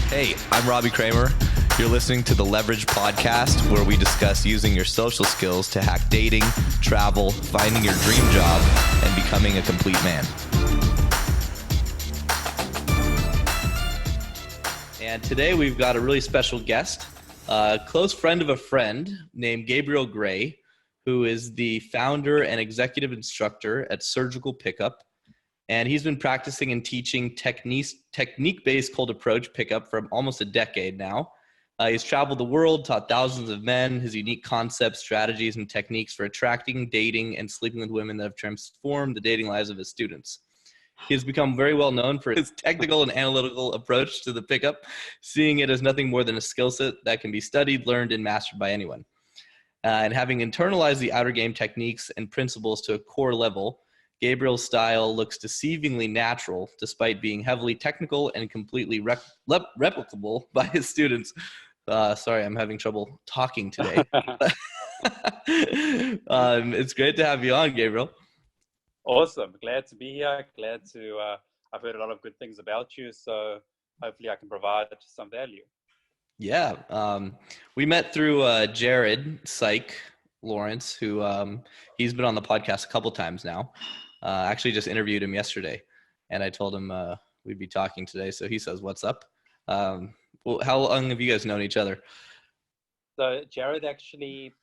Hey, I'm Robbie Kramer. You're listening to the Leverage Podcast, where we discuss using your social skills to hack dating, travel, finding your dream job, and becoming a complete man. And today we've got a really special guest, a close friend of a friend named Gabriel Got, who is the founder and executive instructor at Surgical Pickup. And he's been practicing and teaching technique-based cold approach pickup for almost a decade now. He's traveled the world, taught thousands of men his unique concepts, strategies, and techniques for attracting, dating, and sleeping with women that have transformed the dating lives of his students. He has become very well known for his technical and analytical approach to the pickup, seeing it as nothing more than a skill set that can be studied, learned, and mastered by anyone. And having internalized the outer game techniques and principles to a core level, Gabriel's style looks deceivingly natural, despite being heavily technical and completely replicable by his students. Sorry, I'm having trouble talking today. It's great to have you on, Gabriel. Awesome. Glad to be here. I've heard a lot of good things about you, so hopefully I can provide some value. Yeah. We met through Jared Psych Lawrence, who he's been on the podcast a couple times now. Actually just interviewed him yesterday, and I told him we'd be talking today. So he says, "What's up?" Well, how long have you guys known each other? So Jared actually,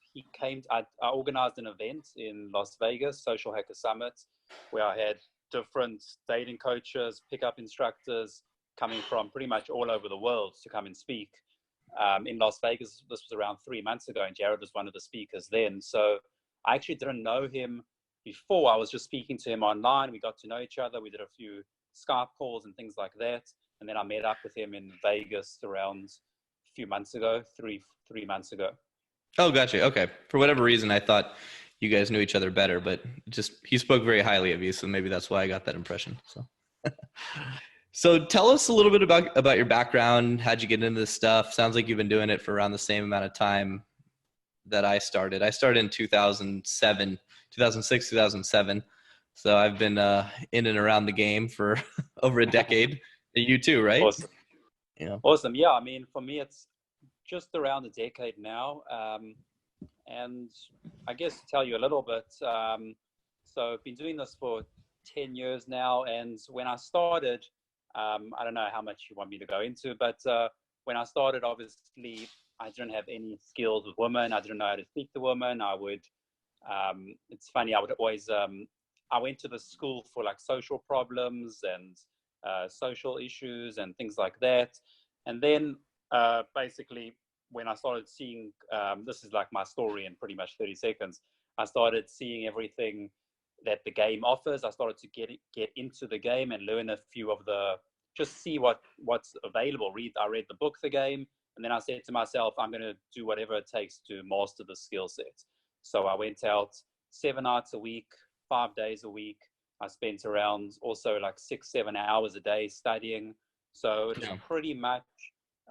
I organized an event in Las Vegas, Social Hacker Summit, where I had different dating coaches, pickup instructors coming from pretty much all over the world to come and speak. In Las Vegas, this was around 3 months ago, and Jared was one of the speakers then. So I actually didn't know him before. I was just speaking to him online. We got to know each other. We did a few Skype calls and things like that. And then I met up with him in Vegas around a few months ago, three months ago. Oh, gotcha. Okay. For whatever reason, I thought you guys knew each other better, but just he spoke very highly of you, so maybe that's why I got that impression. So tell us a little bit about your background. How'd you get into this stuff? Sounds like you've been doing it for around the same amount of time that I started. I started in 2006, 2007. So I've been in and around the game for over a decade. You too, right? Awesome. Yeah. Awesome. Yeah. I mean, for me, it's just around a decade now. And I guess to tell you a little bit, so I've been doing this for 10 years now. And when I started, I don't know how much you want me to go into, but when I started, obviously, I didn't have any skills with women. I didn't know how to speak to women. It's funny, I would always, I went to the school for like social problems and social issues and things like that. And then basically, when I started seeing, this is like my story in pretty much 30 seconds, I started seeing everything that the game offers. I started to get into the game and learn a few of just see what's available. I read the book, The Game, and then I said to myself, I'm going to do whatever it takes to master the skill set. So I went out 7 nights a week, 5 days a week. I spent around also like 6-7 hours a day studying. So it was pretty much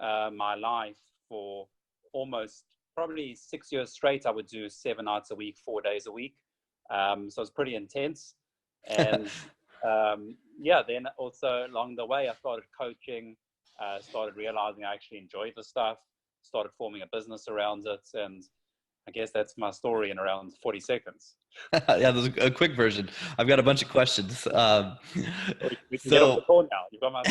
my life for almost probably 6 years straight. I would do 7 nights a week, 4 days a week. So it's pretty intense. And then also along the way, I started coaching, started realizing I actually enjoyed the stuff, started forming a business around it. And I guess that's my story in around 40 seconds. Yeah, there's a quick version. I've got a bunch of questions. We can get off the phone now. You've got my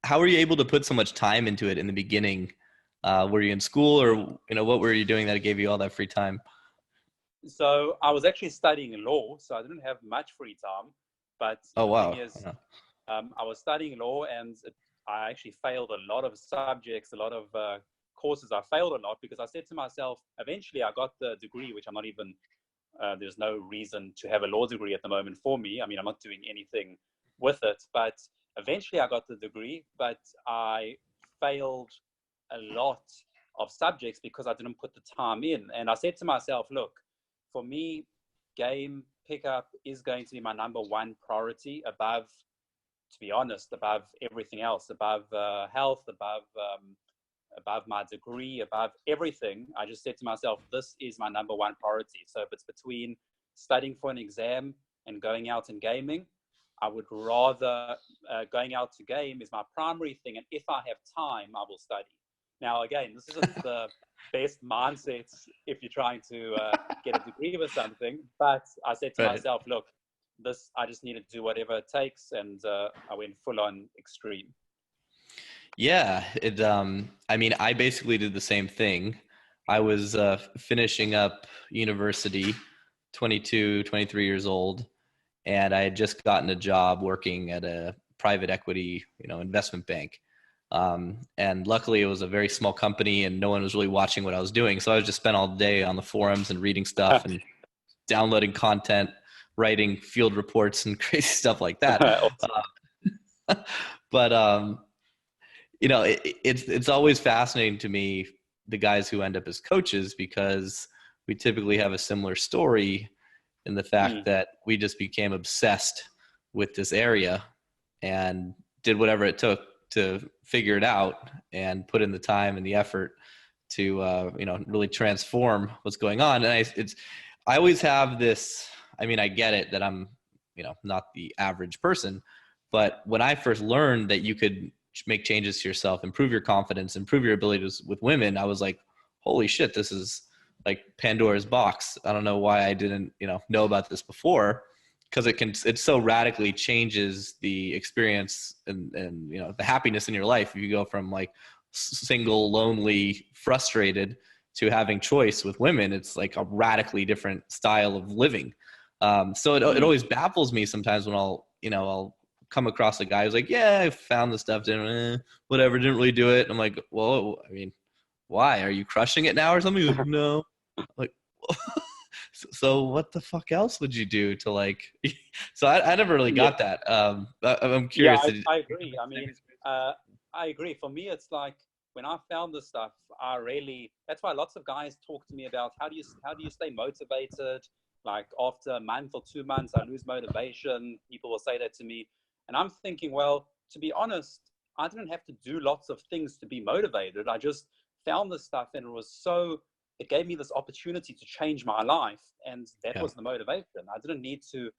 How were you able to put so much time into it in the beginning? Were you in school, or what were you doing that gave you all that free time? So I was actually studying law, so I didn't have much free time. But the thing is, I was studying law, and I actually failed a lot of subjects, a lot of courses. I failed a lot because I said to myself, eventually I got the degree, which I'm not even, there's no reason to have a law degree at the moment for me. I mean, I'm not doing anything with it, but eventually I got the degree, but I failed a lot of subjects because I didn't put the time in. And I said to myself, look, for me, game pickup is going to be my number one priority above, to be honest, above everything else, above health, above my degree, above everything. I just said to myself, this is my number one priority. So if it's between studying for an exam and going out and gaming, I would rather going out to game is my primary thing. And if I have time, I will study. Now, again, this isn't the best mindset if you're trying to get a degree or something. But I said to myself, look, I just need to do whatever it takes. And I went full on extreme. Yeah. I mean, I basically did the same thing. I was finishing up university, 22, 23 years old. And I had just gotten a job working at a private equity, investment bank. And luckily it was a very small company and no one was really watching what I was doing. So I was just spent all day on the forums and reading stuff and downloading content, writing field reports and crazy stuff like that. But it's always fascinating to me, the guys who end up as coaches, because we typically have a similar story in the fact that we just became obsessed with this area and did whatever it took to figure it out and put in the time and the effort to really transform what's going on. And I always have this, I mean, I get it that I'm not the average person, but when I first learned that you could make changes to yourself, improve your confidence, improve your abilities with women, I was like, holy shit, this is like Pandora's box. I don't know why I didn't, know about this before, because it so radically changes the experience and the happiness in your life. If you go from like single, lonely, frustrated to having choice with women, it's like a radically different style of living. So it always baffles me sometimes when I'll come across a guy who's like, yeah, I found the stuff, didn't really do it. I'm like, well, I mean, why? Are you crushing it now or something? He's like, no. Like, so what the fuck else would you do to like? So I never really got that. I'm curious. Yeah, I agree. I mean, I agree. For me, it's like when I found this stuff, that's why lots of guys talk to me about how do you stay motivated? Like after a month or 2 months, I lose motivation. People will say that to me. And I'm thinking, well, to be honest, I didn't have to do lots of things to be motivated. I just found this stuff and it gave me this opportunity to change my life. And that was the motivation. I didn't need to,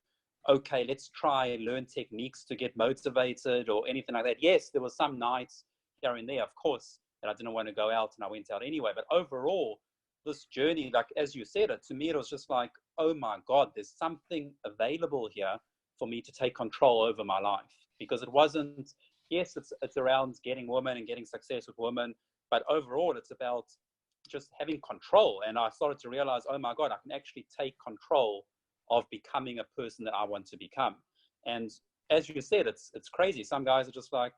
okay, let's try and learn techniques to get motivated or anything like that. Yes, there were some nights here and there, of course, that I didn't want to go out and I went out anyway. But overall, this journey, like as you said it, to me, it was just like, oh my God, there's something available here for me to take control over my life. Because it wasn't, yes, it's around getting women and getting success with women, but overall it's about just having control. And I started to realize, oh my God, I can actually take control of becoming a person that I want to become. And as you said, it's crazy. Some guys are just like,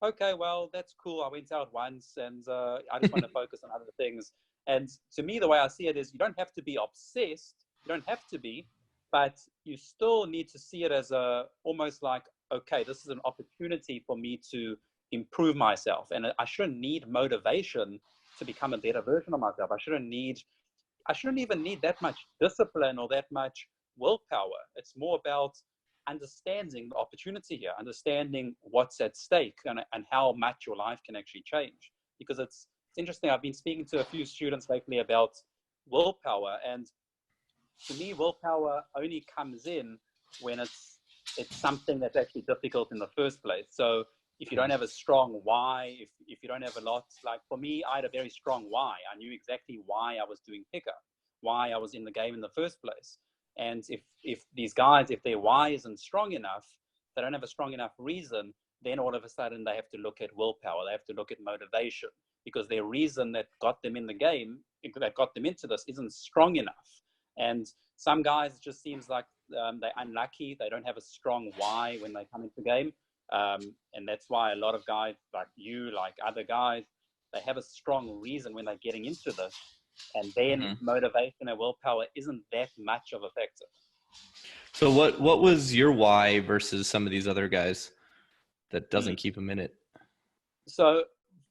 okay, well, that's cool. I went out once and I just want to focus on other things. And to me, the way I see it is you don't have to be obsessed. You don't have to be, but you still need to see it as almost like, okay, this is an opportunity for me to improve myself. And I shouldn't need motivation to become a better version of myself. I shouldn't even need that much discipline or that much willpower. It's more about understanding the opportunity here, understanding what's at stake and how much your life can actually change. Because it's interesting. I've been speaking to a few students lately about willpower, and to me, willpower only comes in when it's something that's actually difficult in the first place. So if you don't have a strong why, if you don't have a lot, like for me, I had a very strong why. I knew exactly why I was doing pickup, why I was in the game in the first place. And if these guys, if their why isn't strong enough, they don't have a strong enough reason, then all of a sudden they have to look at willpower. They have to look at motivation, because their reason that got them in the game, that got them into this, isn't strong enough. And some guys, it just seems like they're unlucky. They don't have a strong why when they come into the game. And that's why a lot of guys like you, like other guys, they have a strong reason when they're getting into this. And then motivation and willpower isn't that much of a factor. So what was your why versus some of these other guys that doesn't keep them in it? So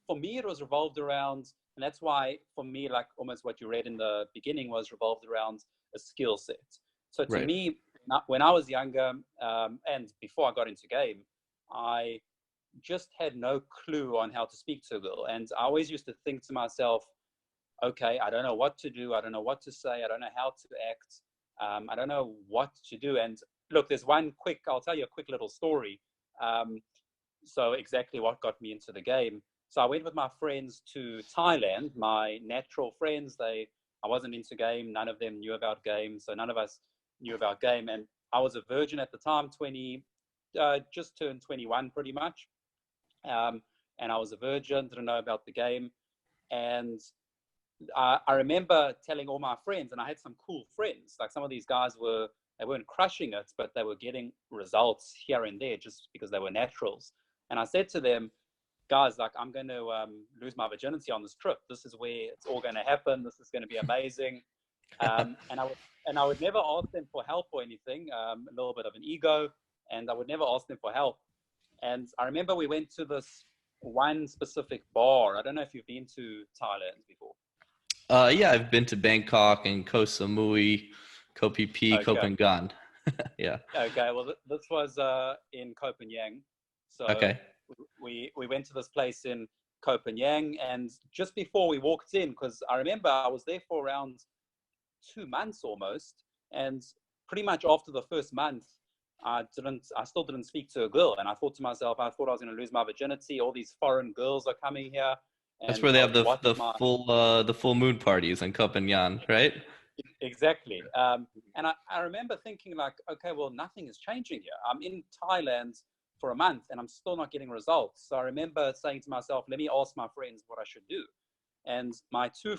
for me, it was revolved around, and that's why for me, like almost what you read in the beginning was revolved around a skill set. So to me, when I was younger and before I got into game, I just had no clue on how to speak to a girl. And I always used to think to myself, okay, I don't know what to do. I don't know what to say. I don't know how to act. I don't know what to do. And look, I'll tell you a quick little story. So exactly what got me into the game. So I went with my friends to Thailand, my natural friends. I wasn't into game. None of them knew about game. So none of us knew about game. And I was a virgin at the time, just turned 21 pretty much. And I was a virgin, didn't know about the game. And I remember telling all my friends, and I had some cool friends. Like some of these guys they weren't crushing it, but they were getting results here and there just because they were naturals. And I said to them, guys, like I'm going to lose my virginity on this trip. This is where it's all going to happen. This is going to be amazing. And I would never ask them for help or anything. A little bit of an ego, and I would never ask them for help. And I remember we went to this one specific bar. I don't know if you've been to Thailand before. Yeah, I've been to Bangkok and Koh Samui, Koh Phi Phi, Koh Okay. Phangan. Yeah. Okay. Well, this was in Koh Phangan. So Okay. we went to this place in Koh Phangan, and just before we walked in, because I remember I was there for around 2 months almost, and pretty much after the first month, I still didn't speak to a girl, and I thought to myself, I thought I was going to lose my virginity. All these foreign girls are coming here, That's and where they have the full moon parties in Koh Phangan, right? exactly. And I remember thinking like, okay, well, nothing is changing here. I'm in Thailand for a month, and I'm still not getting results. So I remember saying to myself, let me ask my friends what I should do. And my two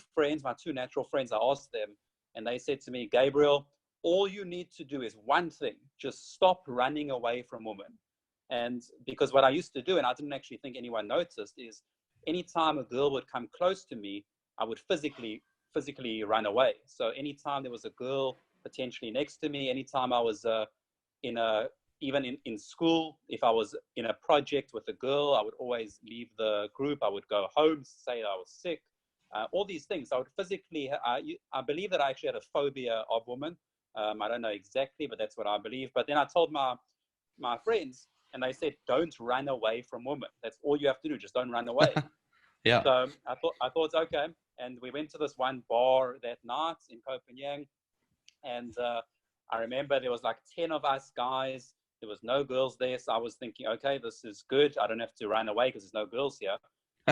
natural friends, I asked them, and they said to me, Gabriel, all you need to do is one thing, just stop running away from women. And because what I used to do, and I didn't actually think anyone noticed, is anytime a girl would come close to me, I would physically run away. So anytime there was a girl potentially next to me, anytime I was even in school, if I was in a project with a girl, I would always leave the group. I would go home, say I was sick, all these things. I would physically, I believe that I actually had a phobia of women. I don't know exactly, but that's what I believe. But then I told my friends, and they said, don't run away from women. That's all you have to do. Just don't run away. Yeah. So I thought, okay. And we went to this one bar that night in Koh Phangan. And I remember there was like 10 of us guys. There was no girls there. So I was thinking, okay, this is good. I don't have to run away because there's no girls here.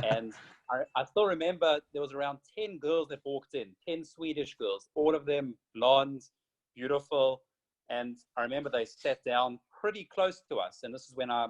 And I still remember there was around 10 girls that walked in, 10 Swedish girls, all of them blonde, beautiful. And I remember they sat down pretty close to us. And this is when I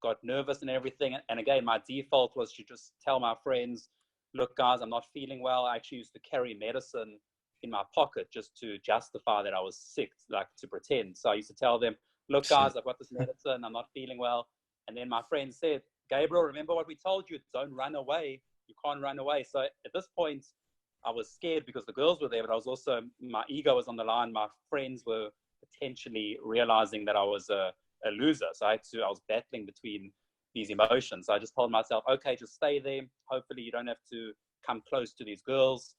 got nervous and everything. And again, my default was to just tell my friends, look, guys, I'm not feeling well. I actually used to carry medicine in my pocket just to justify that I was sick, like to pretend. So I used to tell them, look, guys, I've got this medicine. I'm not feeling well. And then my friend said, Gabriel, remember what we told you? Don't run away. You can't run away. So at this point, I was scared because the girls were there, but I was also, my ego was on the line. My friends were potentially realizing that I was a loser. So I was battling between these emotions. So I just told myself, okay, just stay there. Hopefully you don't have to come close to these girls.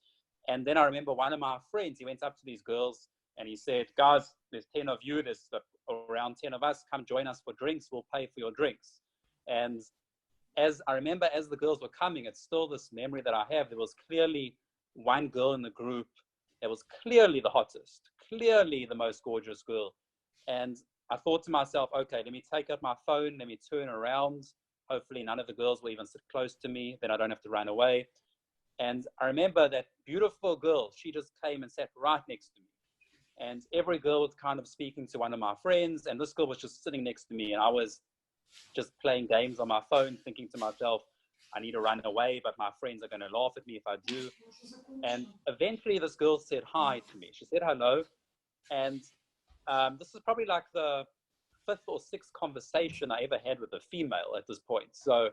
And then I remember one of my friends, he went up to these girls and he said, guys, there's 10 of you. There's around 10 of us. Come join us for drinks. We'll pay for your drinks. And as I remember, as the girls were coming, it's still this memory that I have. There was clearly one girl in the group that was clearly the hottest, clearly the most gorgeous girl. And I thought to myself, okay, let me take out my phone, let me turn around. Hopefully none of the girls will even sit close to me, then I don't have to run away. And I remember that beautiful girl, she just came and sat right next to me. And every girl was kind of speaking to one of my friends, and this girl was just sitting next to me. And I was just playing games on my phone, thinking to myself, I need to run away, but my friends are going to laugh at me if I do. And eventually this girl said hi to me. She said hello. And this is probably like the 5th or 6th conversation I ever had with a female at this point. So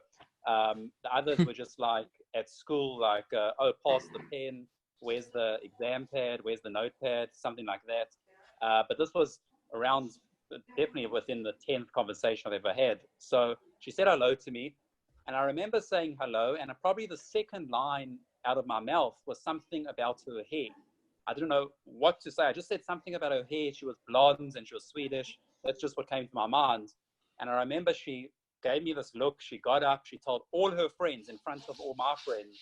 the others were just like at school, like, oh, pass the pen. Where's the exam pad? Where's the notepad? Something like that. But this was around, definitely within the 10th conversation I've ever had. So she said hello to me. And I remember saying hello. And probably the second line out of my mouth was something about her hair. I didn't know what to say. I just said something about her hair. She was blonde and she was Swedish. That's just what came to my mind. And I remember she gave me this look. She got up. She told all her friends in front of all my friends.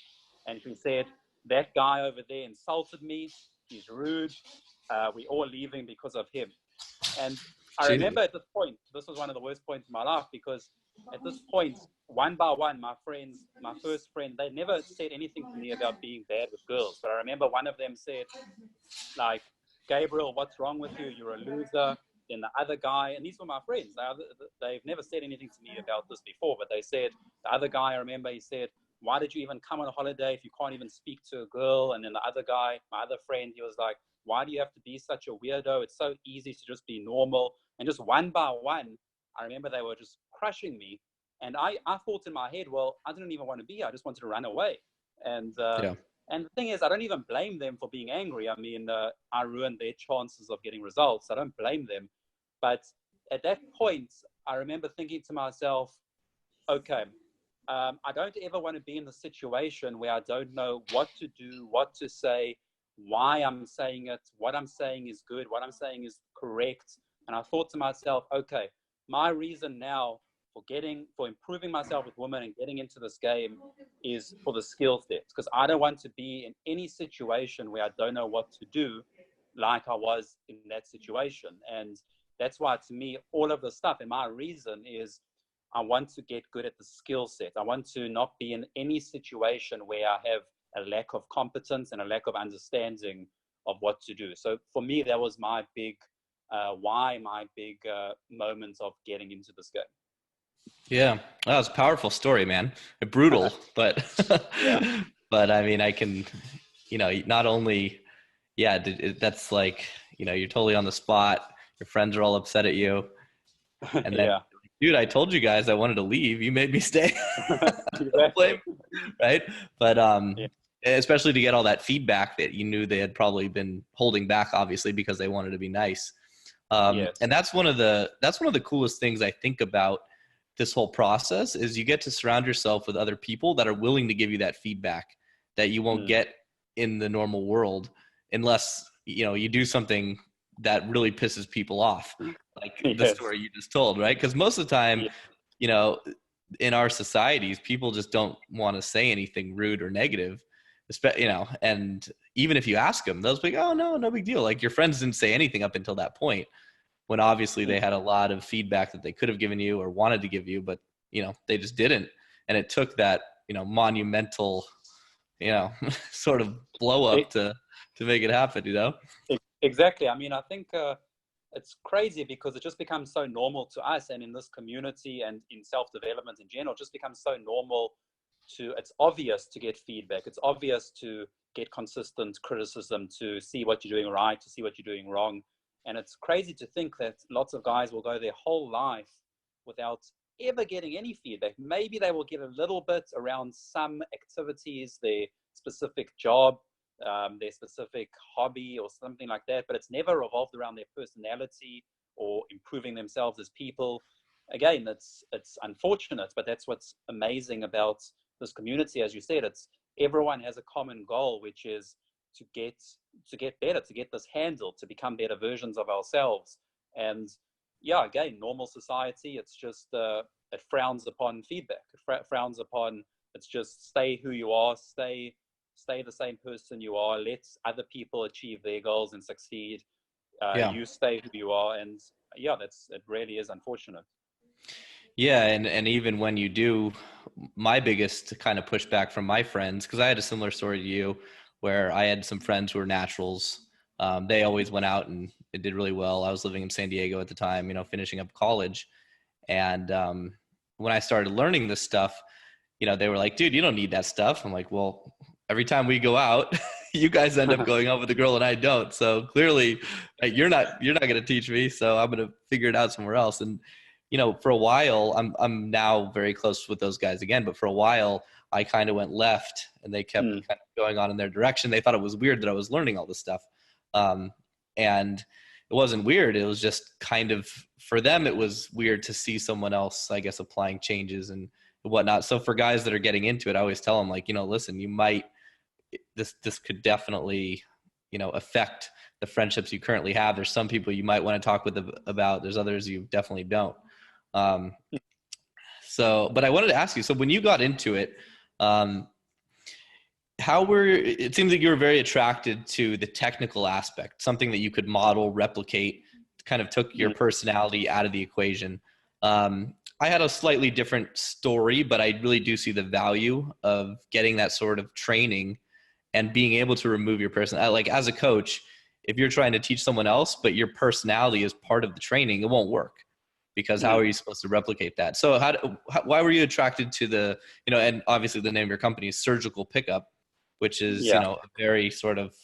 And she said, that guy over there insulted me. He's rude. We're all leaving because of him. And I remember at this point, this was one of the worst points in my life, because at this point, one by one, my first friend, they never said anything to me about being bad with girls. But I remember one of them said, like, Gabriel, what's wrong with you? You're a loser. Then the other guy, and these were my friends, they've never said anything to me about this before, but they said, the other guy, I remember, he said, why did you even come on a holiday if you can't even speak to a girl? And then the other guy, my other friend, he was like, why do you have to be such a weirdo? It's so easy to just be normal. And just one by one, I remember they were just crushing me. And I thought in my head, well, I didn't even want to be here. I just wanted to run away. And and the thing is, I don't even blame them for being angry. I mean, I ruined their chances of getting results. I don't blame them. But at that point, I remember thinking to myself, okay, I don't ever want to be in the situation where I don't know what to do, what to say, why I'm saying it, what I'm saying is good, what I'm saying is correct. And I thought to myself, okay, my reason now for improving myself with women and getting into this game is for the skill sets, because I don't want to be in any situation where I don't know what to do, like I was in that situation. And that's why, to me, all of the stuff, and my reason is, I want to get good at the skill set. I want to not be in any situation where I have a lack of competence and a lack of understanding of what to do. So for me, that was my big moment of getting into this game. Yeah, that was a powerful story, man. Brutal, but Yeah. but I mean, I can, not only, that's like, you're totally on the spot. Your friends are all upset at you, and then, Yeah. dude, I told you guys I wanted to leave. You made me stay. Exactly. Right? But Yeah. especially to get all that feedback that you knew they had probably been holding back, obviously, because they wanted to be nice. Yes. And that's one of the coolest things I think about this whole process is you get to surround yourself with other people that are willing to give you that feedback that you won't get in the normal world unless, you do something that really pisses people off, like the story you just told, right? Because most of the time, in our societies, people just don't want to say anything rude or negative, and even if you ask them, they'll be like, oh, no big deal. Like, your friends didn't say anything up until that point, when obviously they had a lot of feedback that they could have given you or wanted to give you, but, they just didn't. And it took that, monumental, sort of blow up to make it happen, Exactly. I mean, I think it's crazy because it just becomes so normal to us, and in this community and in self-development in general, it just becomes so normal it's obvious to get feedback. It's obvious to get consistent criticism, to see what you're doing right, to see what you're doing wrong. And it's crazy to think that lots of guys will go their whole life without ever getting any feedback. Maybe they will get a little bit around some activities, their specific job, their specific hobby or something like that, but it's never revolved around their personality or improving themselves as people. Again, it's unfortunate, but that's what's amazing about this community. As you said, everyone has a common goal, which is to get better, to get this handled, to become better versions of ourselves. And again, normal society, it's just it frowns upon feedback. It frowns upon, it's just stay who you are, stay the same person you are, let other people achieve their goals and succeed. You stay who you are. And it really is unfortunate. Yeah, and even when you do, my biggest kind of pushback from my friends, because I had a similar story to you, where I had some friends who were naturals. They always went out and it did really well. I was living in San Diego at the time, finishing up college. And when I started learning this stuff, they were like, dude, you don't need that stuff. I'm like, well, every time we go out, you guys end up going out with a girl and I don't. So clearly you're not going to teach me. So I'm going to figure it out somewhere else. And, for a while, I'm now very close with those guys again, but for a while I kind of went left and they kept kind of going on in their direction. They thought it was weird that I was learning all this stuff. And it wasn't weird. It was just kind of, for them, it was weird to see someone else, I guess, applying changes and whatnot. So for guys that are getting into it, I always tell them, like, listen, this could definitely, affect the friendships you currently have. There's some people you might want to talk with about, there's others you definitely don't. But I wanted to ask you, so when you got into it, it seems like you were very attracted to the technical aspect, something that you could model, replicate, kind of took your personality out of the equation. I had a slightly different story, but I really do see the value of getting that sort of training and being able to remove your person. Like as a coach, if you're trying to teach someone else, but your personality is part of the training, it won't work, because how are you supposed to replicate that? So why were you attracted to the, and obviously the name of your company is Surgical Pickup, which is, a very sort of,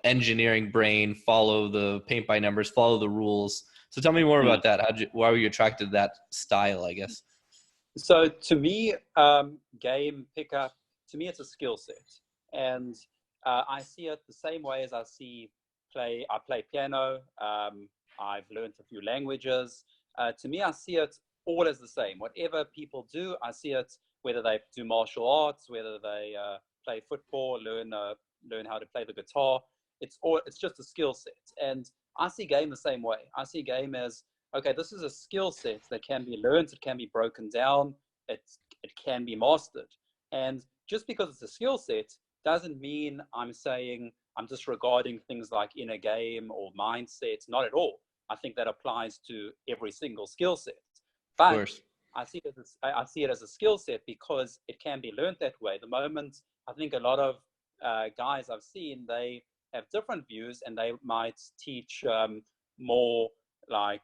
engineering brain, follow the paint by numbers, follow the rules. So tell me more about that. Why were you attracted to that style, I guess? So to me, game pickup, to me, it's a skill set. And I see it the same way as I play piano. I've learned a few languages. To me, I see it all as the same. Whatever people do, I see it, whether they do martial arts, whether they play football, learn how to play the guitar. It's just a skill set. And I see game the same way. I see game as, okay, this is a skill set that can be learned, it can be broken down, it can be mastered. And just because it's a skill set doesn't mean I'm saying I'm disregarding things like inner game or mindset. Not at all. I think that applies to every single skill set. But I see it as a skill set because it can be learned that way. The moment, I think a lot of guys I've seen, they have different views, and they might teach more like,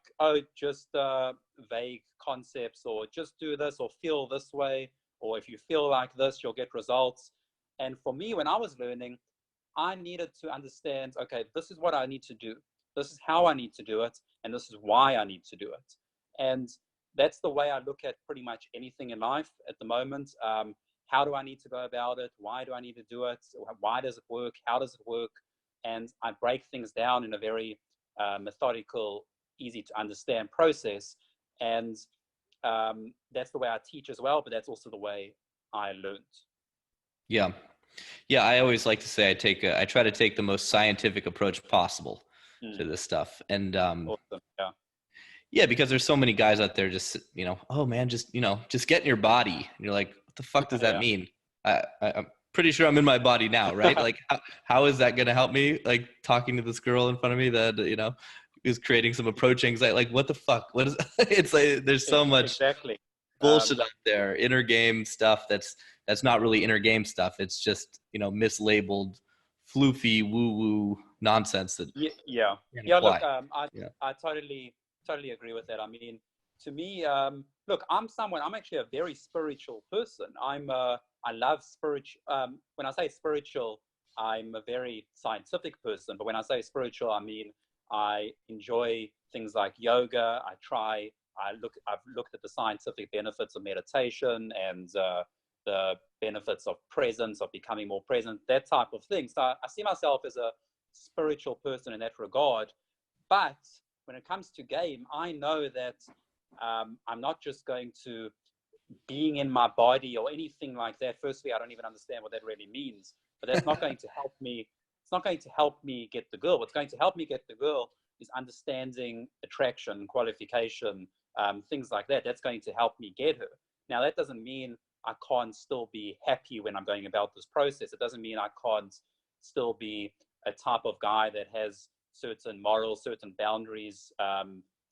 just vague concepts, or just do this, or feel this way, or if you feel like this, you'll get results. And for me, when I was learning, I needed to understand, okay, this is what I need to do. This is how I need to do it. And this is why I need to do it. And that's the way I look at pretty much anything in life at the moment. How do I need to go about it? Why do I need to do it? Why does it work? How does it work? And I break things down in a very methodical, easy to understand process. And that's the way I teach as well, but that's also the way I learned. Yeah. Yeah. I always like to say I try to take the most scientific approach possible to this stuff. And Awesome. yeah, because there's so many guys out there just, oh man, just get in your body. And you're like, what the fuck does that mean? I'm pretty sure I'm in my body now, right? Like, how is that going to help me? Like talking to this girl in front of me that, is creating some approach anxiety. Like, what the fuck? What is, it's like, there's so much bullshit out there, inner game stuff. That's not really inner game stuff. It's just, mislabeled, floofy, woo woo nonsense that. Look, I totally agree with that. I mean, to me, look, I'm actually a very spiritual person. I love spiritual. When I say spiritual, I'm a very scientific person. But when I say spiritual, I mean, I enjoy things like yoga. I've looked at the scientific benefits of meditation and the benefits of presence, of becoming more present, that type of thing. So I see myself as a spiritual person in that regard. But when it comes to game, I know that I'm not just going to being in my body or anything like that. Firstly, I don't even understand what that really means, but that's not going to help me. It's not going to help me get the girl. What's going to help me get the girl is understanding attraction, qualification, things like that. That's going to help me get her. Now, that doesn't mean I can't still be happy when I'm going about this process. It doesn't mean I can't still be a type of guy that has certain morals, certain boundaries,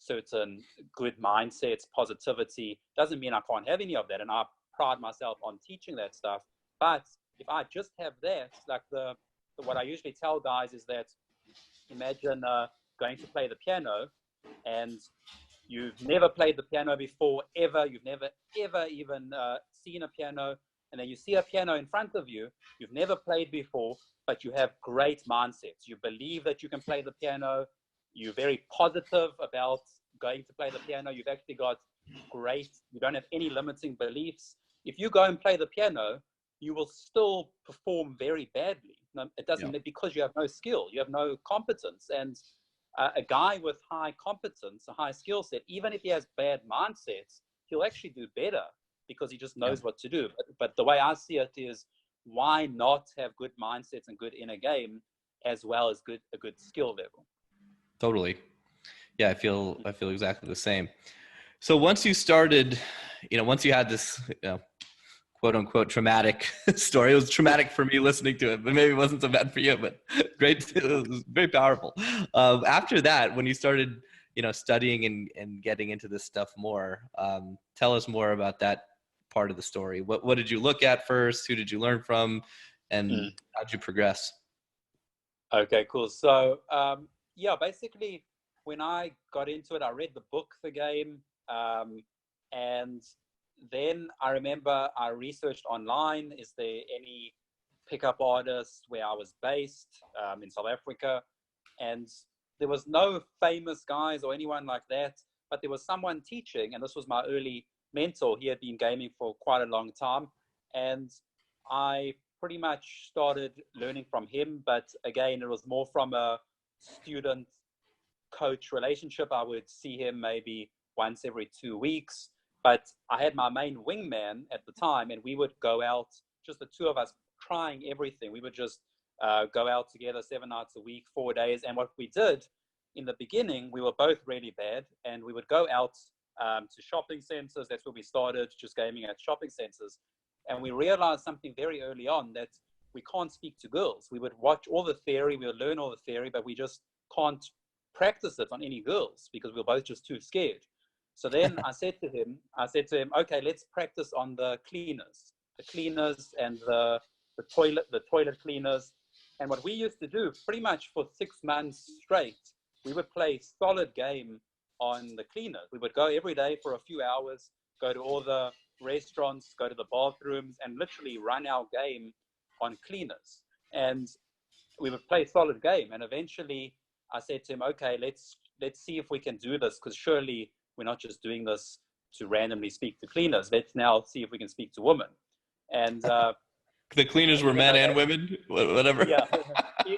certain good mindsets, positivity. Doesn't mean I can't have any of that. And I pride myself on teaching that stuff. But if I just have that, like what I usually tell guys is that imagine going to play the piano and you've never played the piano before, ever. You've never, ever even seen a piano. And then you see a piano in front of you. You've never played before, but you have great mindsets. You believe that you can play the piano. You're very positive about going to play the piano. You've actually got you don't have any limiting beliefs. If you go and play the piano, you will still perform very badly. It doesn't, because you have no skill, you have no competence. And a guy with high competence, a high skill set, even if he has bad mindsets, he'll actually do better because he just knows what to do. But the way I see it is, why not have good mindsets and good inner game as well as a good skill level? Totally. Yeah, I feel exactly the same. So once you started, once you had this, quote unquote traumatic story, it was traumatic for me listening to it, but maybe it wasn't so bad for you, but great. It was very powerful. After that, when you started, studying and getting into this stuff more. Tell us more about that part of the story. What did you look at first? Who did you learn from? And how'd you progress? Okay, cool. So, basically, when I got into it, I read the book, The Game, and then I remember I researched online, is there any pickup artists where I was based in South Africa? And there was no famous guys or anyone like that, but there was someone teaching, and this was my early mentor. He had been gaming for quite a long time, and I pretty much started learning from him. But again, it was more from a student coach relationship. I would see him maybe once every 2 weeks, but I had my main wingman at the time, and we would go out, just the two of us, trying everything. We would just go out together 7 nights a week, 4 days. And what we did in the beginning, we were both really bad, and we would go out to shopping centers. That's where we started, just gaming at shopping centers. And we realized something very early on, that we can't speak to girls. We would watch all the theory, we would learn all the theory, but we just can't practice it on any girls because we were both just too scared. So then I said to him, okay, let's practice on the cleaners and the toilet cleaners. And what we used to do pretty much for 6 months straight, we would play solid game on the cleaners. We would go every day for a few hours, go to all the restaurants, go to the bathrooms, and literally run our game on cleaners. And we would play solid game. And eventually I said to him, okay, let's see if we can do this, because surely we're not just doing this to randomly speak to cleaners. Let's now see if we can speak to women. And the cleaners were men and women, whatever. Yeah,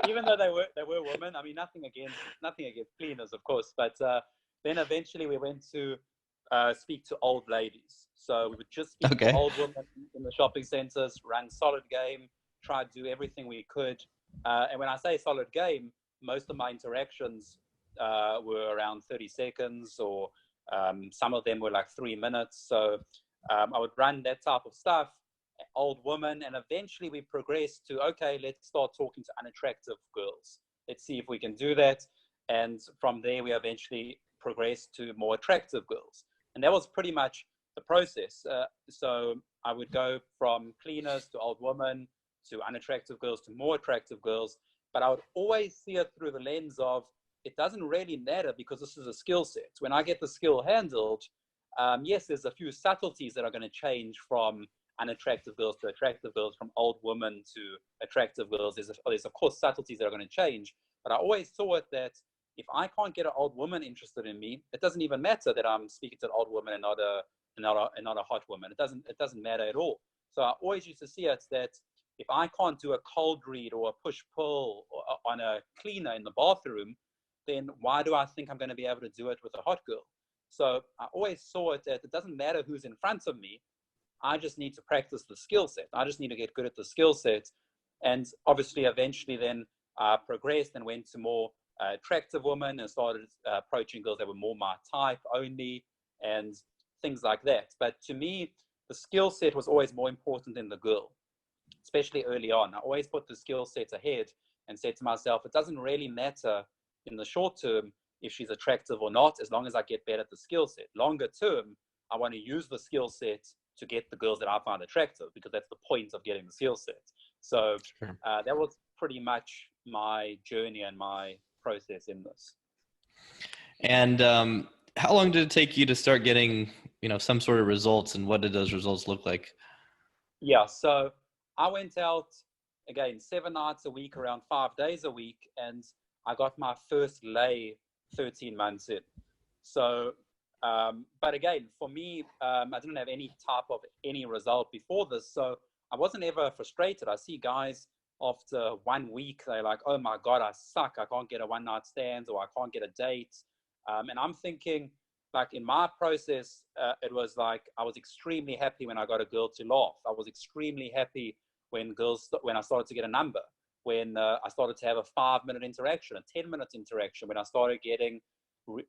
even though they were women. I mean, nothing against cleaners, of course. But then eventually we went to speak to old ladies. So we would just speak to old women in the shopping centers, run solid game, try to do everything we could. And when I say solid game, most of my interactions were around 30 seconds, or some of them were like 3 minutes. So I would run that type of stuff, old woman, and eventually we progressed to, okay, let's start talking to unattractive girls. Let's see if we can do that. And from there, we eventually progressed to more attractive girls. And that was pretty much the process. So I would go from cleaners to old women to unattractive girls to more attractive girls. But I would always see it through the lens of, it doesn't really matter because this is a skill set. When I get the skill handled, yes, there's a few subtleties that are going to change from unattractive girls to attractive girls, from old women to attractive girls. There's of course subtleties that are going to change, but I always saw it that if I can't get an old woman interested in me, it doesn't even matter that I'm speaking to an old woman and not a hot woman. It doesn't matter at all. So I always used to see it that if I can't do a cold read or a push pull on a cleaner in the bathroom, then why do I think I'm going to be able to do it with a hot girl? So I always saw it that it doesn't matter who's in front of me. I just need to practice the skill set. I just need to get good at the skill set. And obviously, eventually then I progressed and went to more attractive women and started approaching girls that were more my type only and things like that. But to me, the skill set was always more important than the girl, especially early on. I always put the skill set ahead and said to myself, it doesn't really matter in the short term if she's attractive or not, as long as I get better at the skill set. Longer term, I want to use the skill set to get the girls that I find attractive, because that's the point of getting the skill set. So that was pretty much my journey and my process in this. And how long did it take you to start getting, some sort of results, and what did those results look like? Yeah, so I went out, again, 7 nights a week, around 5 days a week, and I got my first lay 13 months in. So, but again, for me, I didn't have any result before this, so I wasn't ever frustrated. I see guys after 1 week, they're like, oh my God, I suck. I can't get a one night stand, or I can't get a date. And I'm thinking, like, in my process, it was like, I was extremely happy when I got a girl to laugh. I was extremely happy when I started to get a number, when I started to have a 5-minute interaction, a 10-minute interaction, when I started getting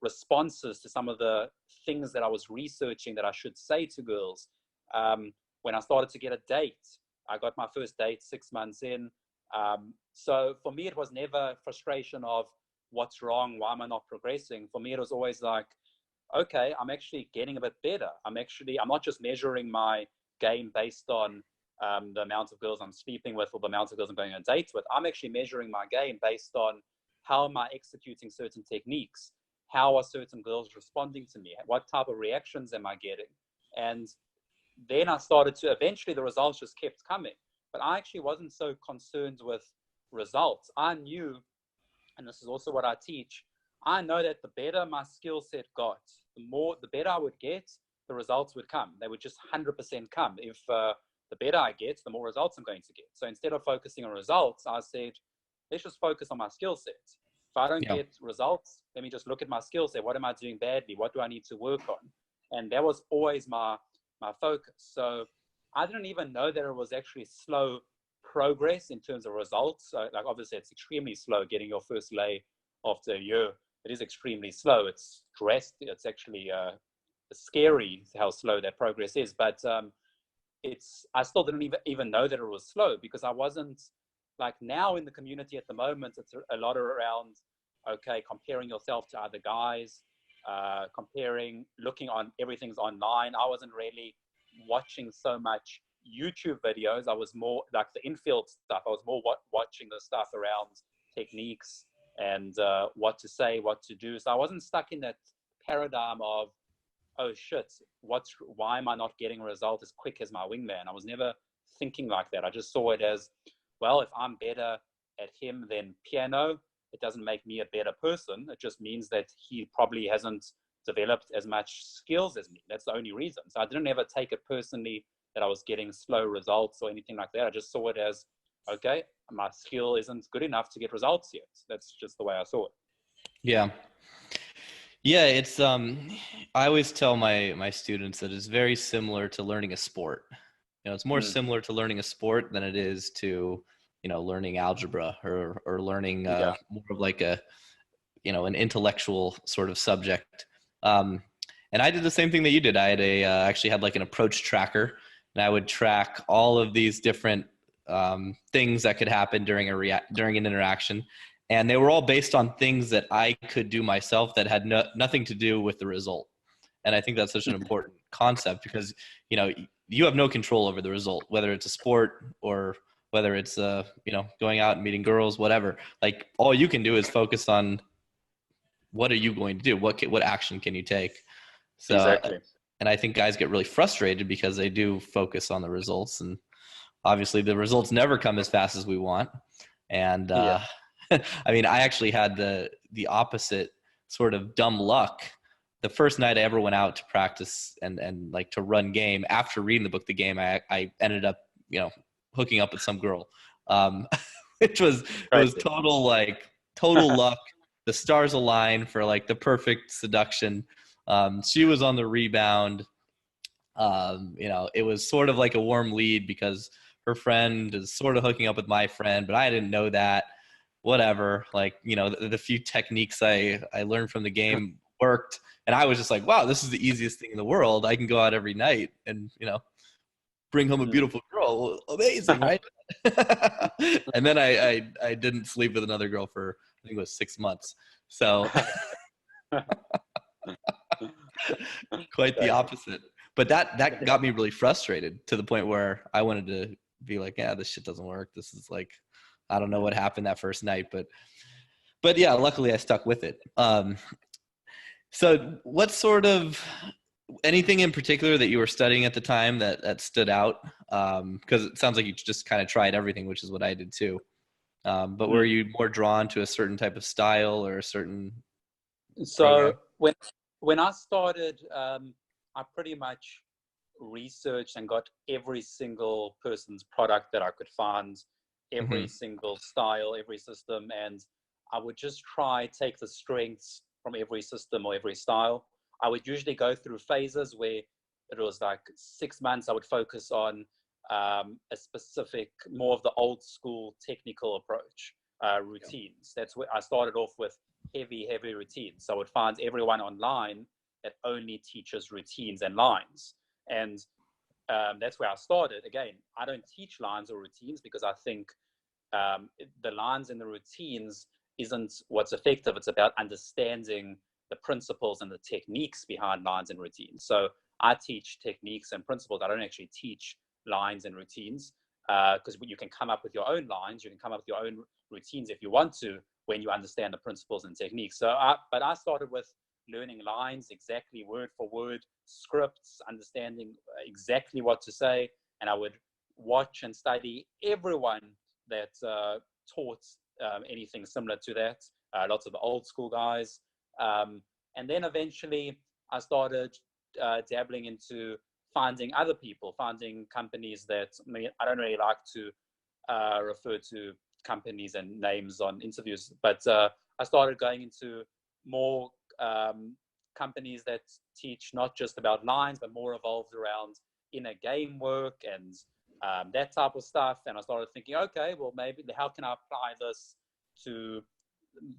responses to some of the things that I was researching that I should say to girls. When I started to get a date, I got my first date 6 months in. So for me, it was never frustration of what's wrong? Why am I not progressing? For me, it was always like, okay, I'm actually getting a bit better. I'm not just measuring my game based on the amount of girls I'm sleeping with or the amount of girls I'm going on dates with. I'm actually measuring my game based on how am I executing certain techniques? How are certain girls responding to me? What type of reactions am I getting? And then I started to, eventually the results just kept coming. But I actually wasn't so concerned with results. I knew, and this is also what I teach, I know that the better my skill set got, the better I would get, the results would come. They would just 100% come. If the better I get, the more results I'm going to get. So instead of focusing on results, I said, let's just focus on my skill set. If I don't get results, let me just look at my skill set. What am I doing badly? What do I need to work on? And that was always my focus. So I didn't even know that it was actually slow progress in terms of results. Like obviously it's extremely slow getting your first lay after a year. It is extremely slow. It's drastic. It's actually scary how slow that progress is. But I still didn't even know that it was slow, because I wasn't, like, now in the community at the moment, it's a lot around, okay, comparing yourself to other guys, looking on everything's online. I wasn't really watching so much YouTube videos. I was more like the infield stuff. I was more watching the stuff around techniques and what to say, what to do. So I wasn't stuck in that paradigm of, oh shit, why am I not getting a result as quick as my wingman? I was never thinking like that. I just saw it as, well, if I'm better at him than piano, it doesn't make me a better person. It just means that he probably hasn't developed as much skills as me. That's the only reason. So I didn't ever take it personally that I was getting slow results or anything like that. I just saw it as, okay, my skill isn't good enough to get results yet. That's just the way I saw it. Yeah. Yeah, it's I always tell my students that it's very similar to learning a sport. It's more similar to learning a sport than it is to, learning algebra or learning more of like a, an intellectual sort of subject. And I did the same thing that you did. I had actually had like an approach tracker, and I would track all of these different things that could happen during an interaction. And they were all based on things that I could do myself that had nothing to do with the result. And I think that's such an important concept, because, you have no control over the result, whether it's a sport or whether it's, going out and meeting girls, whatever. Like, all you can do is focus on what are you going to do? What action can you take? So, exactly. And I think guys get really frustrated because they do focus on the results, and obviously the results never come as fast as we want. And, I mean, I actually had the opposite sort of dumb luck. The first night I ever went out to practice and like to run game, after reading the book, The Game, I ended up, hooking up with some girl, which was, it was total luck. The stars aligned for like the perfect seduction. She was on the rebound. It was sort of like a warm lead because her friend is sort of hooking up with my friend, but I didn't know that. Whatever, like, the few techniques I learned from the game worked, and I was just like, wow, this is the easiest thing in the world. I can go out every night and, bring home a beautiful girl. Amazing, right? And then I didn't sleep with another girl for, I think it was 6 months. So quite the opposite. But that got me really frustrated, to the point where I wanted to be like, yeah, this shit doesn't work. This is like, I don't know what happened that first night, but yeah, luckily I stuck with it. So what sort of, anything in particular that you were studying at the time that stood out? Because it sounds like you just kind of tried everything, which is what I did too. But were you more drawn to a certain type of style or a certain So when I started, I pretty much researched and got every single person's product that I could find, every single style, every system, and I would just take the strengths from every system or every style. I would usually go through phases where it was like 6 months I would focus on a specific, more of the old school technical approach, routines. That's where I started off with heavy routines. So I would find everyone online that only teaches routines and lines. And that's where I started. Again, I don't teach lines or routines because I think the lines and the routines isn't what's effective. It's about understanding the principles and the techniques behind lines and routines. So I teach techniques and principles. I don't actually teach lines and routines, because you can come up with your own lines, you can come up with your own routines if you want to, when you understand the principles and techniques. But I started with learning lines exactly, word for word, scripts, understanding exactly what to say, and I would watch and study everyone that taught anything similar to that. Lots of the old school guys, and then eventually I started dabbling into finding other people, finding companies that, I don't really like to refer to companies and names on interviews, but I started going into more companies that teach not just about lines, but more evolved around inner game work and that type of stuff. And I started thinking, okay, well, maybe how can I apply this to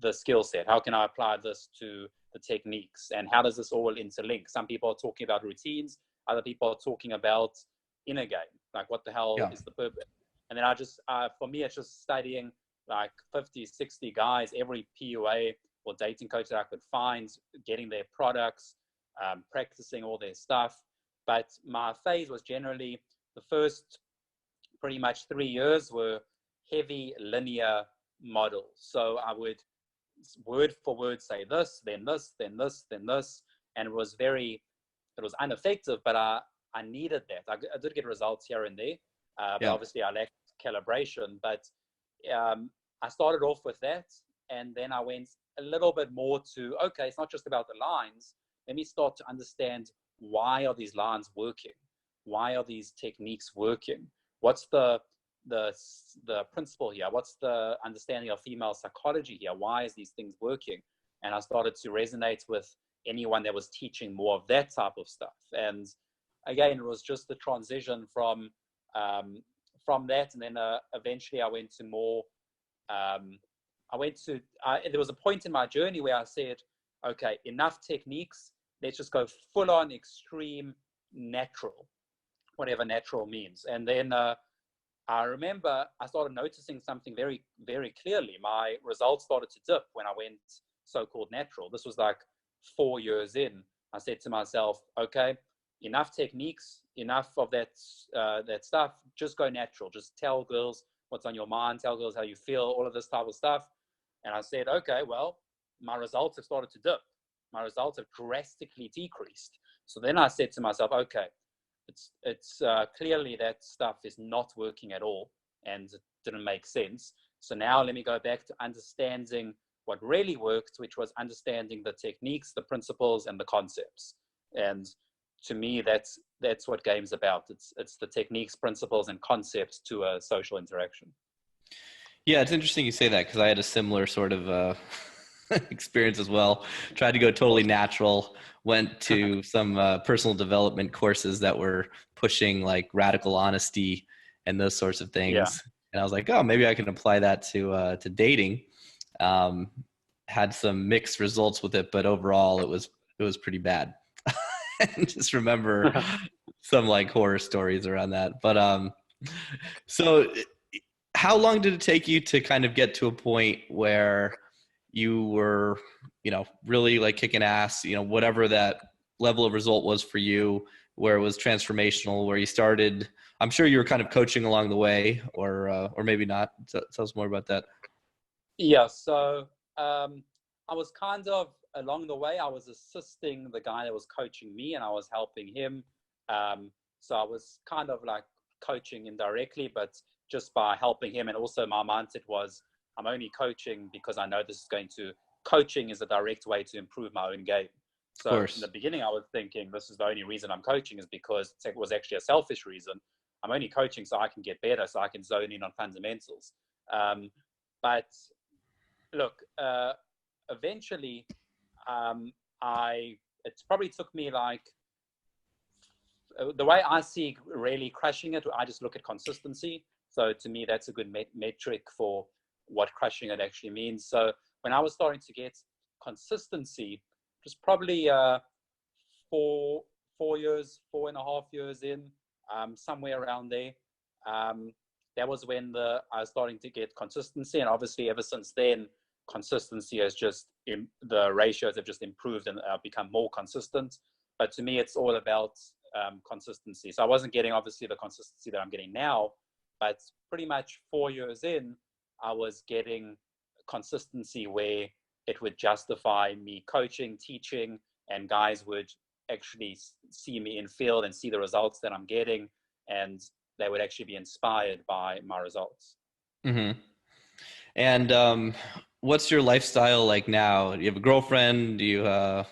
the skill set? How can I apply this to the techniques? And how does this all interlink? Some people are talking about routines, other people are talking about inner game. Like, what the hell is the purpose? And then for me, it's just studying like 50, 60 guys, every PUA or dating coach that I could find, getting their products, practicing all their stuff. But my phase was generally, the first pretty much 3 years were heavy linear models. So I would word for word say this, then this, then this, then this. And it was ineffective, but I needed that. I did get results here and there, but obviously I lacked calibration. But I started off with that, and then I went a little bit more to, okay, it's not just about the lines. Let me start to understand, why are these lines working? Why are these techniques working? What's the principle here? What's the understanding of female psychology here? Why is these things working? And I started to resonate with anyone that was teaching more of that type of stuff. And again, it was just the transition from that, and then eventually I went to more. There was a point in my journey where I said, okay, enough techniques. Let's just go full on extreme natural, whatever natural means. And then I remember I started noticing something very, very clearly. My results started to dip when I went so-called natural. This was like 4 years in. I said to myself, okay, enough techniques, enough of that stuff. Just go natural. Just tell girls what's on your mind, tell girls how you feel, all of this type of stuff. And I said, okay, well, my results have started to dip. My results have drastically decreased. So then I said to myself, okay, it's clearly that stuff is not working at all, and it didn't make sense. So now let me go back to understanding what really worked, which was understanding the techniques, the principles, and the concepts. And to me, that's what game's about. It's the techniques, principles, and concepts to a social interaction. Yeah, it's interesting you say that, because I had a similar sort of experience as well. Tried to go totally natural, went to some personal development courses that were pushing like radical honesty and those sorts of things. Yeah. And I was like, oh, maybe I can apply that to dating. Had some mixed results with it, but overall it was pretty bad. And just remember some like horror stories around that. But so how long did it take you to kind of get to a point where you were, really like kicking ass, whatever that level of result was for you, where it was transformational, where you started, I'm sure you were kind of coaching along the way, or maybe not. Tell us more about that. Yeah. So I was kind of, along the way, I was assisting the guy that was coaching me, and I was helping him. So I was kind of like coaching indirectly, but just by helping him. And also my mindset was, I'm only coaching because I know coaching is a direct way to improve my own game. So in the beginning, I was thinking, this is the only reason I'm coaching, is because it was actually a selfish reason. I'm only coaching so I can get better, so I can zone in on fundamentals. But look, eventually, it probably took me like, the way I see really crushing it, I just look at consistency. So to me, that's a good metric for what crushing it actually means. So when I was starting to get consistency, it was probably 4 and a half years in, somewhere around there. That was when I was starting to get consistency. And obviously ever since then, consistency has just the ratios have just improved and become more consistent. But to me, it's all about consistency. So I wasn't getting obviously the consistency that I'm getting now, but pretty much 4 years in, I was getting consistency where it would justify me coaching, teaching, and guys would actually see me in field and see the results that I'm getting, and they would actually be inspired by my results. Mm-hmm. And what's your lifestyle like now? Do you have a girlfriend? Do you,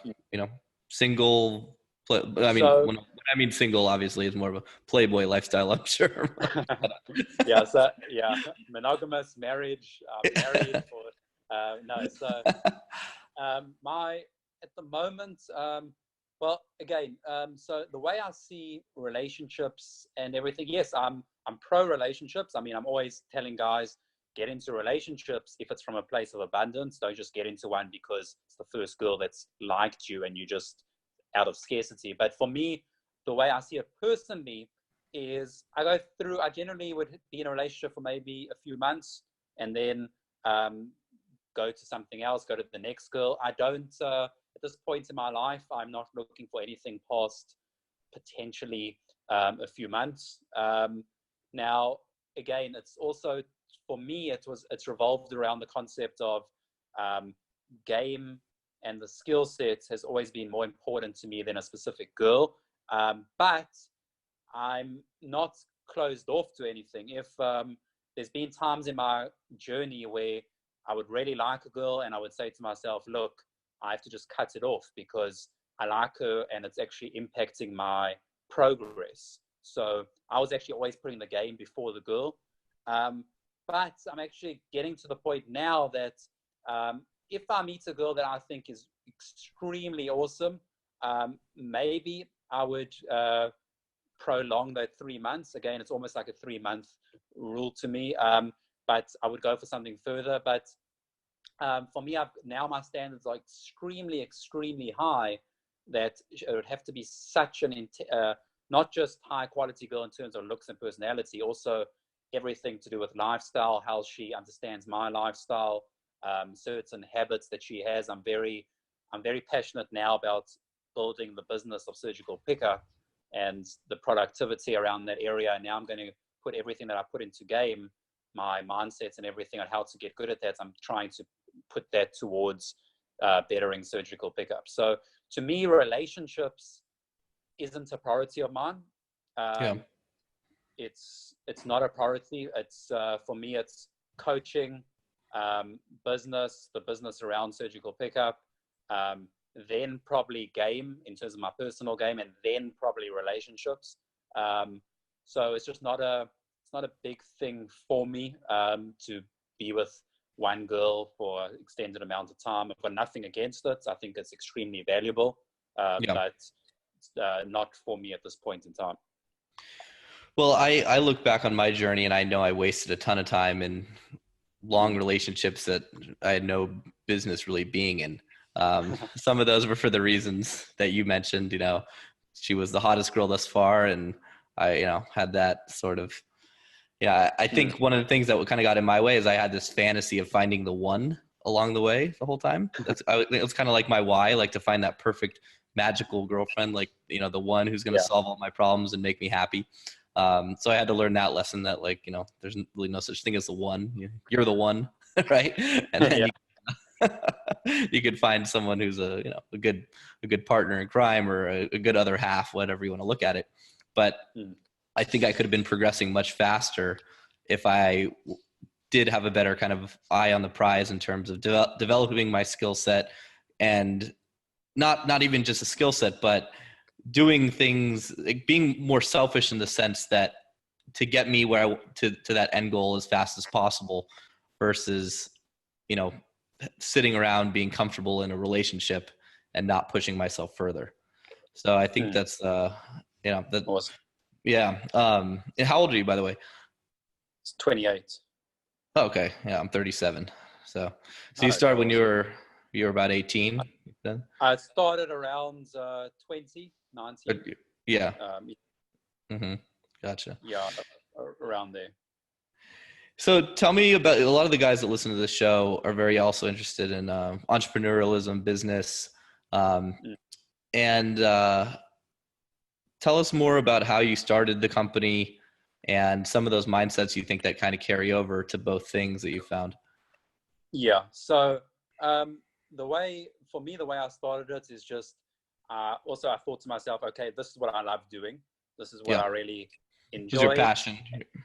single? I mean, So when I mean single, obviously, is more of a playboy lifestyle, I'm sure. yeah, monogamous marriage, married, or no. So my at the moment, well, again, so the way I see relationships and everything, yes, I'm pro relationships. I mean, I'm always telling guys, get into relationships if it's from a place of abundance. Don't just get into one because it's the first girl that's liked you and you just out of scarcity. But for me, the way I see it personally is I generally would be in a relationship for maybe a few months and then go to something else, go to the next girl. I don't, at this point in my life, I'm not looking for anything past potentially a few months. Now, again, it's also, for me, it's revolved around the concept of game, and the skill set has always been more important to me than a specific girl. But I'm not closed off to anything. If there's been times in my journey where I would really like a girl and I would say to myself, look, I have to just cut it off because I like her and it's actually impacting my progress. So I was actually always putting the game before the girl. But I'm actually getting to the point now that if I meet a girl that I think is extremely awesome, maybe I would prolong that 3 months. Again, it's almost like a 3-month rule to me, but I would go for something further. But for me, now my standards are extremely, extremely high, that it would have to be such an not just high quality girl in terms of looks and personality, also everything to do with lifestyle, how she understands my lifestyle, certain habits that she has. I'm very passionate now about building the business of surgical pickup and the productivity around that area. And now I'm going to put everything that I put into game, my mindsets and everything on how to get good at that. I'm trying to put that towards bettering surgical pickup. So to me, relationships isn't a priority of mine. Yeah. It's not a priority. It's for me, it's coaching, business, the business around surgical pickup, then probably game in terms of my personal game, and then probably relationships. So it's just not a big thing for me to be with one girl for an extended amount of time. I've got nothing against it. I think it's extremely valuable, but it's not for me at this point in time. Well, I look back on my journey and I know I wasted a ton of time in long relationships that I had no business really being in. Some of those were for the reasons that you mentioned. She was the hottest girl thus far, and I had that sort of. Yeah, I think one of the things that kind of got in my way is I had this fantasy of finding the one along the way the whole time. It was kind of like my why, like to find that perfect magical girlfriend, like the one who's going to solve all my problems and make me happy. So I had to learn that lesson that there's really no such thing as the one. You're the one, right? And then you could find someone who's a good partner in crime, or a good other half, whatever you want to look at it. But I think I could have been progressing much faster if I did have a better kind of eye on the prize in terms of developing my skill set, and not even just a skill set, but doing things, like being more selfish in the sense that to get me to that end goal as fast as possible, versus sitting around being comfortable in a relationship and not pushing myself further. So I think that's that. Awesome. Yeah. And how old are you, by the way? It's 28. Oh, okay. Yeah, I'm 37. So you started when you were about 18 then? I started around 20, 19. Yeah. Gotcha. Yeah, around there. So tell me about a lot of the guys that listen to the show are very also interested in entrepreneurialism, business, um, Mm. and tell us more about how you started the company and some of those mindsets you think that kind of carry over to both things that you found. Yeah. So the way for me, the way I started it is just also I thought to myself, okay, this is what I love doing. This is what Yeah. I really Was your enjoy. passion?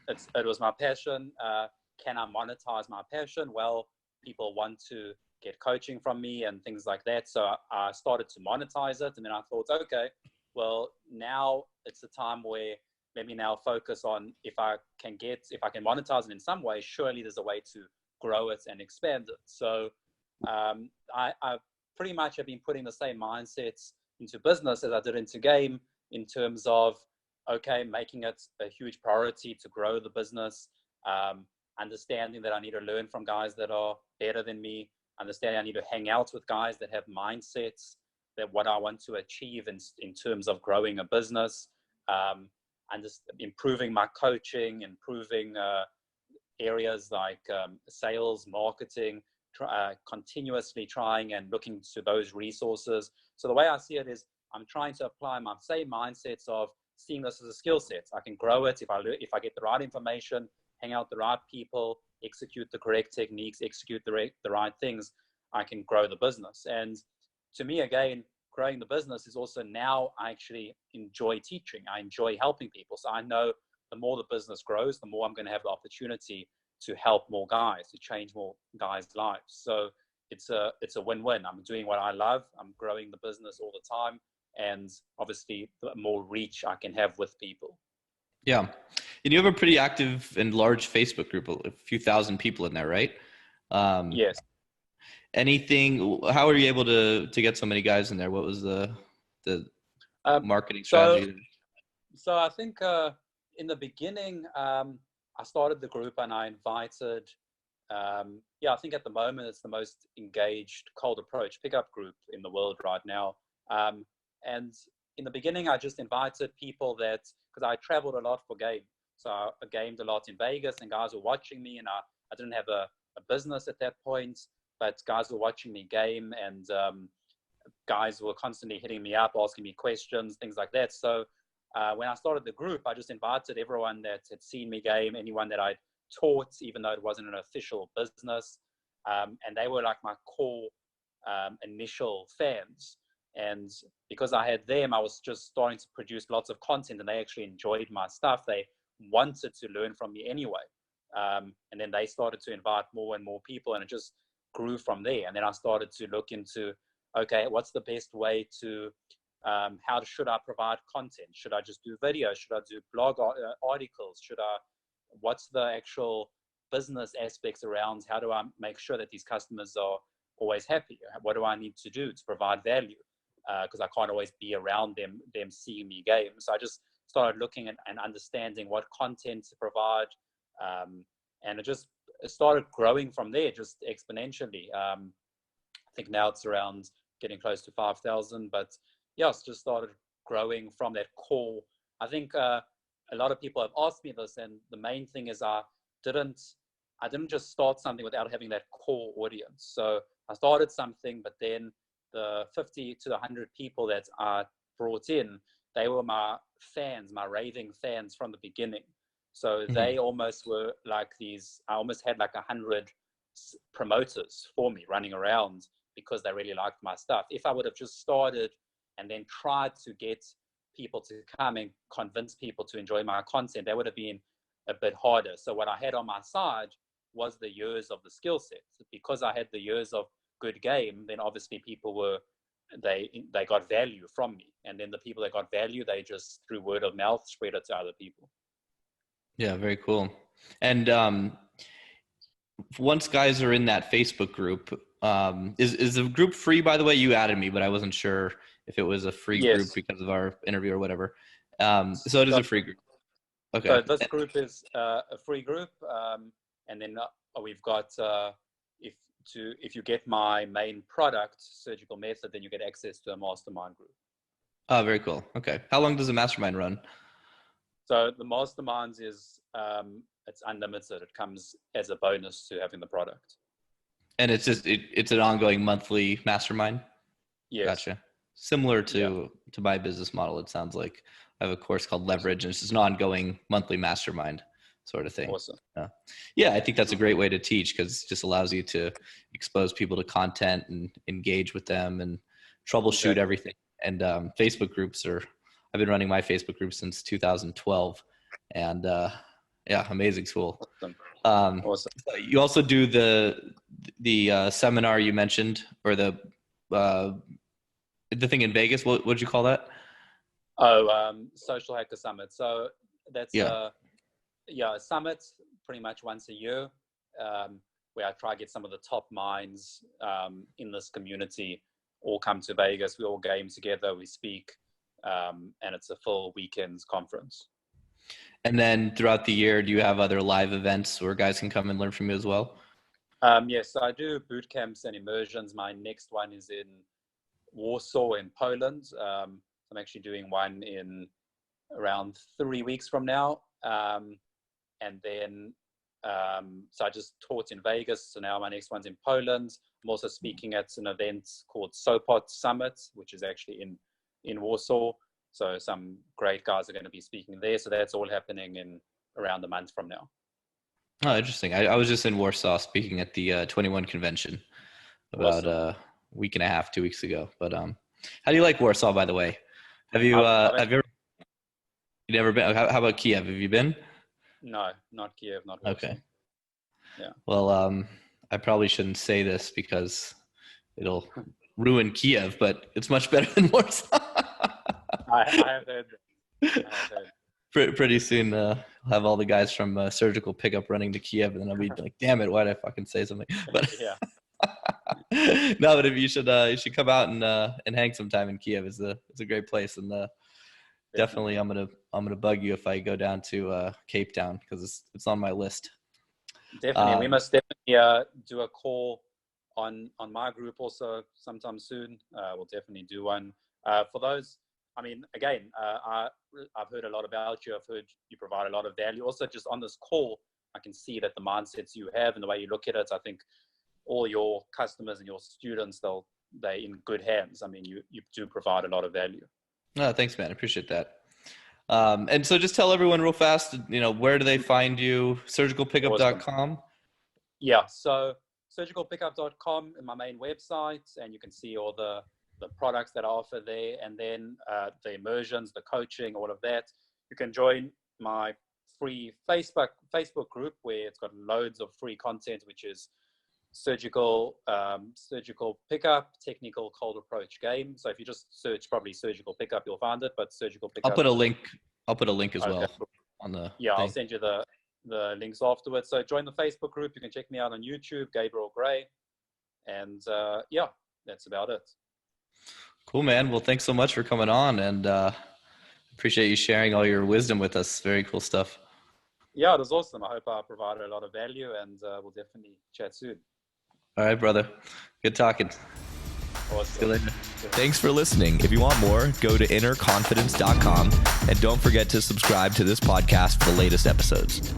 It was my passion. Can I monetize my passion? Well, people want to get coaching from me and things like that. So I started to monetize it, and then I thought, okay, well, now it's the time where let me now focus on if I can monetize it in some way. Surely there's a way to grow it and expand it. So I pretty much have been putting the same mindsets into business as I did into game in terms of okay, making it a huge priority to grow the business, understanding that I need to learn from guys that are better than me, understanding I need to hang out with guys that have mindsets that what I want to achieve in terms of growing a business, and just improving my coaching, improving areas like sales, marketing, continuously trying and looking to those resources. So the way I see it is I'm trying to apply my same mindsets of seeing this as a skill set. I can grow it if I get the right information, hang out with the right people, execute the correct techniques, execute the right things, I can grow the business. And to me, again, growing the business is also now I actually enjoy teaching. I enjoy helping people. So I know the more the business grows, the more I'm going to have the opportunity to help more guys, to change more guys' lives. So it's a win-win. I'm doing what I love. I'm growing the business all the time, and obviously, the more reach I can have with people. Yeah. And you have a pretty active and large Facebook group, a few thousand people in there, right? Um, Yes. how are you able to get so many guys in there? What was the Um, marketing so strategy? so I think in the beginning, I started the group and I invited. Yeah, I think at the moment it's the most engaged cold approach pickup group in the world right now. And in the beginning, I just invited people that because I traveled a lot for game, so I gamed a lot in Vegas, and guys were watching me, and I didn't have a business at that point, but guys were watching me game, and guys were constantly hitting me up, asking me questions, things like that. So when I started the group, I just invited everyone that had seen me game, anyone that I'd taught, even though it wasn't an official business. And they were like my core initial fans. And because I had them, I was just starting to produce lots of content, and they actually enjoyed my stuff. They wanted to learn from me anyway. And then they started to invite more and more people, and it just grew from there. And then I started to look into, okay, what's the best way to should I provide content? Should I just do videos? Should I do blog articles? What's the actual business aspects around how do I make sure that these customers are always happy? What do I need to do to provide value? Because I can't always be around them seeing me game. So I just started looking and understanding what content to provide. And it started growing from there just exponentially. I think now it's around getting close to 5,000, but yeah, it's just started growing from that core. I think a lot of people have asked me this, and the main thing is didn't I didn't just start something without having that core audience. So I started something, but then the 50 to the 100 people that I brought in, they were my fans, my raving fans from the beginning. So Mhm. they almost were like I almost had like 100 promoters for me running around because they really liked my stuff. If I would have just started and then tried to get people to come and convince people to enjoy my content, that would have been a bit harder. So what I had on my side was the years of the skill set. Because I had the years of good game, then obviously people they got value from me. And then the people that got value, they just through word of mouth spread it to other people. Yeah, very cool. And once guys are in that Facebook group, is the group free? By the way, you added me, but I wasn't sure if it was a free group Yes. because of our interview or whatever. So it is So, a free group. Okay. so this group is a free group, and then we've got if you get my main product, surgical method, then you get access to a mastermind group. Oh, very cool. Okay. How long does the mastermind run? So the masterminds is it's unlimited. It comes as a bonus to having the product. And it's just it's an ongoing monthly mastermind. Yes. Gotcha. Similar to my business model, it sounds like. I have a course called Leverage, and it's just an ongoing monthly mastermind sort of thing. Awesome. Yeah, I think that's a great way to teach, because it just allows you to expose people to content and engage with them and troubleshoot everything. And Facebook groups I've been running my Facebook group since 2012, and amazing tool. Awesome. You also do the seminar you mentioned, or the thing in Vegas. What did you call that? Social Hacker Summit. So that's a summit pretty much once a year, where I try to get some of the top minds in this community all come to Vegas. We all game together, we speak, and it's a full weekends conference. And then throughout the year, do you have other live events where guys can come and learn from you as well? Yes, so I do boot camps and immersions. My next one is in Warsaw in Poland. I'm actually doing one in around 3 weeks from now. And then, so I just taught in Vegas. So now my next one's in Poland. I'm also speaking at an event called Sopot Summit, which is actually in Warsaw. So some great guys are going to be speaking there. So that's all happening in around a month from now. Oh, interesting. I was just in Warsaw speaking at the 21 convention about a week and a half, 2 weeks ago. But how do you like Warsaw, by the way? Have you never been? How about Kiev? Have you been? No, not Kiev, not Warsaw. Okay. Yeah. Well, I probably shouldn't say this because it'll ruin Kiev, but it's much better than Warsaw. I have heard. Pretty soon, I'll have all the guys from Surgical Pickup running to Kiev, and then I'll be like, "Damn it, why did I fucking say something?" But yeah. No, but if you should come out and hang some time in Kiev. It's a great place, and definitely I'm gonna bug you if I go down to Cape Town, because it's on my list. Definitely, we must definitely do a call on my group also sometime soon. We'll definitely do one for those. I mean, again, I've heard a lot about you. I've heard you provide a lot of value. Also, just on this call, I can see that the mindsets you have and the way you look at it, I think all your customers and your students, they're in good hands. I mean, you do provide a lot of value. No, thanks, man. I appreciate that. And so just tell everyone real fast, where do they find you? Surgicalpickup.com? Awesome. Yeah, so surgicalpickup.com is my main website, and you can see all the products that I offer there, and then the immersions, the coaching, all of that. You can join my free Facebook group, where it's got loads of free content, which is surgical pickup, technical cold approach game. So if you just search probably surgical pickup, you'll find it. But surgical pickup, I'll put a link as well on the thing. I'll send you the links afterwards. So join the Facebook group. You can check me out on YouTube, Gabriel Gray, and that's about it. Cool, man. Well, thanks so much for coming on, and appreciate you sharing all your wisdom with us. Very cool stuff. Yeah, it was awesome. I hope I provided a lot of value, and we'll definitely chat soon. All right, brother. Good talking. Awesome. See you later. Thanks for listening. If you want more, go to innerconfidence.com, and don't forget to subscribe to this podcast for the latest episodes.